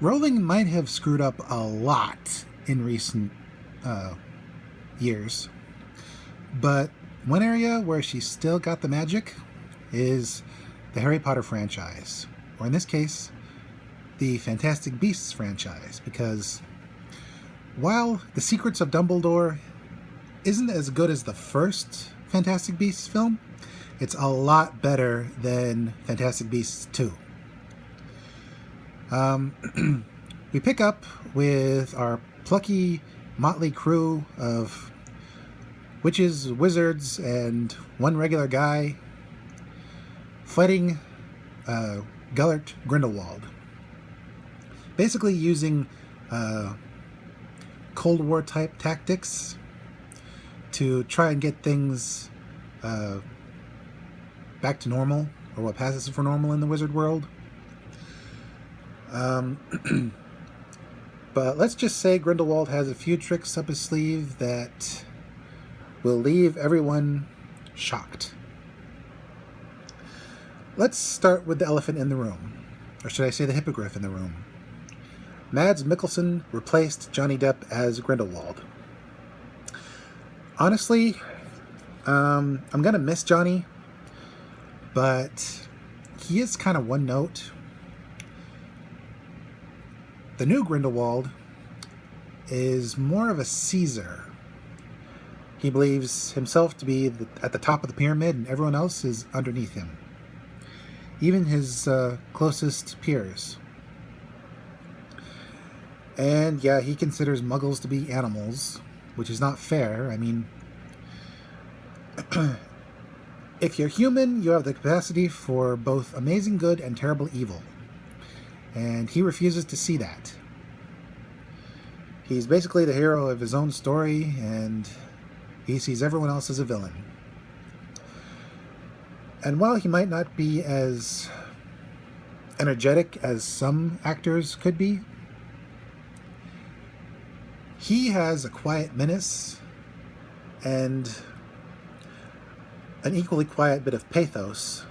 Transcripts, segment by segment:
Rowling might have screwed up a lot in recent years, but one area where she still got the magic is the Harry Potter franchise, or in this case, the Fantastic Beasts franchise, because while The Secrets of Dumbledore isn't as good as the first Fantastic Beasts film, it's a lot better than Fantastic Beasts 2. We pick up with our plucky motley crew of witches, wizards, and one regular guy fighting Gellert Grindelwald. Basically using Cold War type tactics to try and get things back to normal, or what passes for normal in the wizard world. But let's just say Grindelwald has a few tricks up his sleeve that will leave everyone shocked. Let's start with the elephant in the room, or should I say the hippogriff in the room. Mads Mikkelsen replaced Johnny Depp as Grindelwald. Honestly, I'm gonna miss Johnny, but he is kind of one note. The new Grindelwald is more of a Caesar. He believes himself to be at the top of the pyramid and everyone else is underneath him. Even his closest peers. And yeah, he considers muggles to be animals, which is not fair. I mean, if you're human, you have the capacity for both amazing good and terrible evil. And he refuses to see that. He's basically the hero of his own story, and he sees everyone else as a villain. And while he might not be as energetic as some actors could be, he has a quiet menace and an equally quiet bit of pathos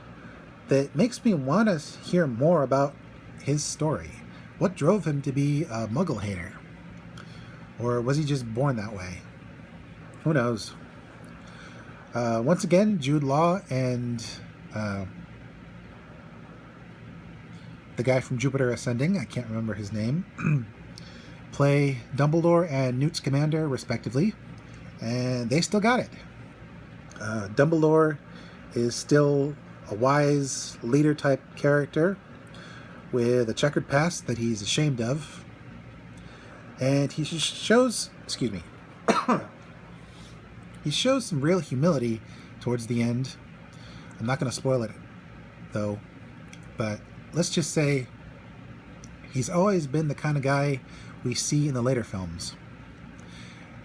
that makes me want to hear more about his story. What drove him to be a Muggle hater? Or was he just born that way? Who knows? Once again, Jude Law and the guy from Jupiter Ascending, I can't remember his name, play Dumbledore and Newt Scamander, respectively. And they still got it. Dumbledore is still a wise leader-type character with a checkered past that he's ashamed of. And he shows, he shows some real humility towards the end. I'm not going to spoil it, though. But let's just say he's always been the kind of guy we see in the later films.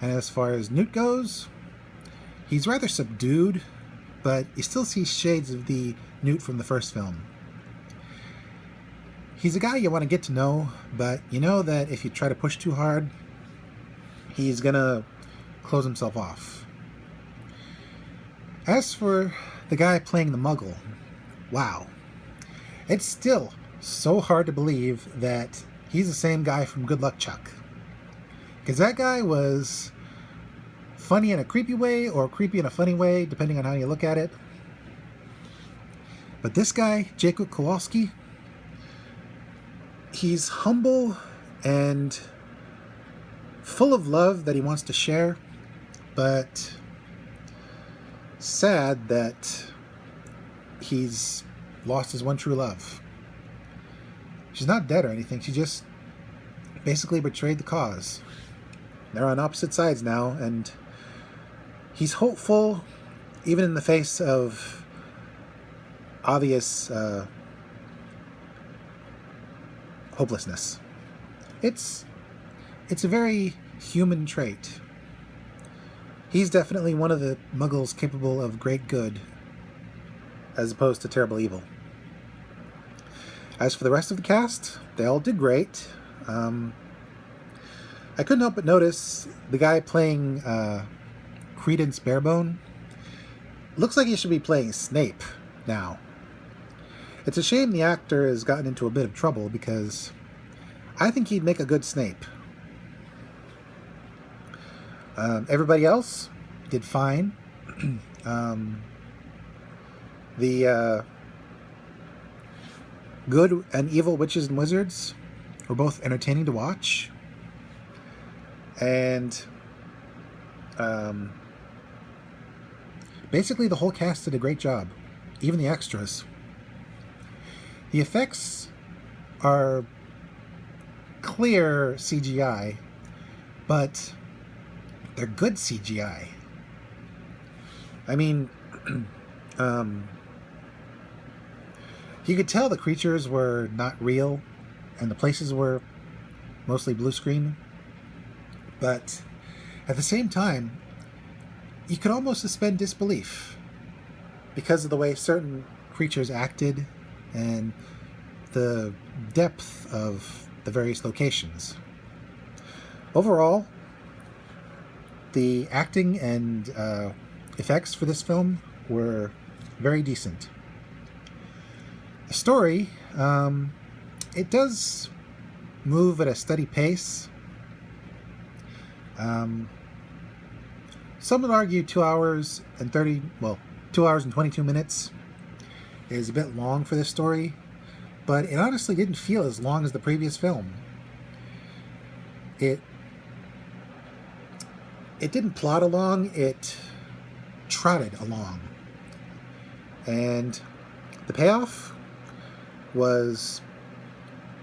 And as far as Newt goes, he's rather subdued, but you still see shades of the Newt from the first film. He's a guy you want to get to know, but you know that if you try to push too hard, he's gonna close himself off. As for the guy playing the Muggle, wow. It's still so hard to believe that he's the same guy from Good Luck Chuck. Because that guy was funny in a creepy way, or creepy in a funny way, depending on how you look at it. But this guy, Jacob Kowalski, he's humble and full of love that he wants to share, but sad that he's lost his one true love. She's not dead or anything, she just basically betrayed the cause. They're on opposite sides now, and he's hopeful even in the face of obvious hopelessness. It's a very human trait. He's definitely one of the Muggles capable of great good, as opposed to terrible evil. As for the rest of the cast, they all did great. I couldn't help but notice the guy playing Credence Barebone looks like he should be playing Snape now. It's a shame the actor has gotten into a bit of trouble, because I think he'd make a good Snape. Everybody else did fine. The good and evil witches and wizards were both entertaining to watch. And basically the whole cast did a great job. Even the extras. The effects are clear CGI, but they're good CGI. I mean, you could tell the creatures were not real, and the places were mostly blue screen. But at the same time, you could almost suspend disbelief because of the way certain creatures acted and the depth of the various locations. Overall, the acting and effects for this film were very decent. The story, it does move at a steady pace. Some would argue 2 hours and 22 minutes is a bit long for this story, but it honestly didn't feel as long as the previous film. It didn't plod along, it trotted along. And the payoff was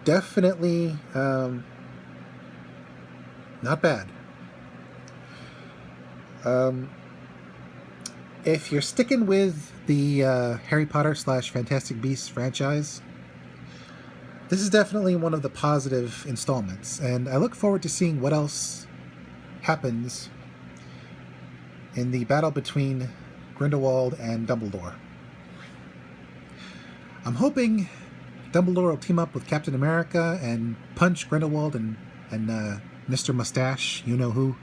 definitely not bad. If you're sticking with the Harry Potter / Fantastic Beasts franchise, this is definitely one of the positive installments, and I look forward to seeing what else happens in the battle between Grindelwald and Dumbledore. I'm hoping Dumbledore will team up with Captain America and punch Grindelwald and Mr. Mustache, you-know-who,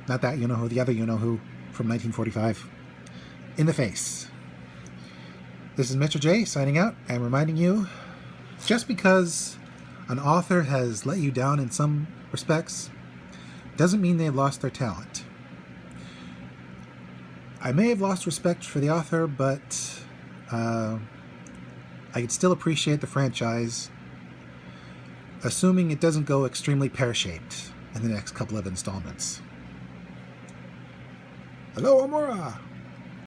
not that you-know-who, the other you-know-who from 1945, in the face. This is Mr. J signing out and reminding you, just because an author has let you down in some respects doesn't mean they've lost their talent. I may have lost respect for the author, but I could still appreciate the franchise, assuming it doesn't go extremely pear-shaped in the next couple of installments. Hello, Amora!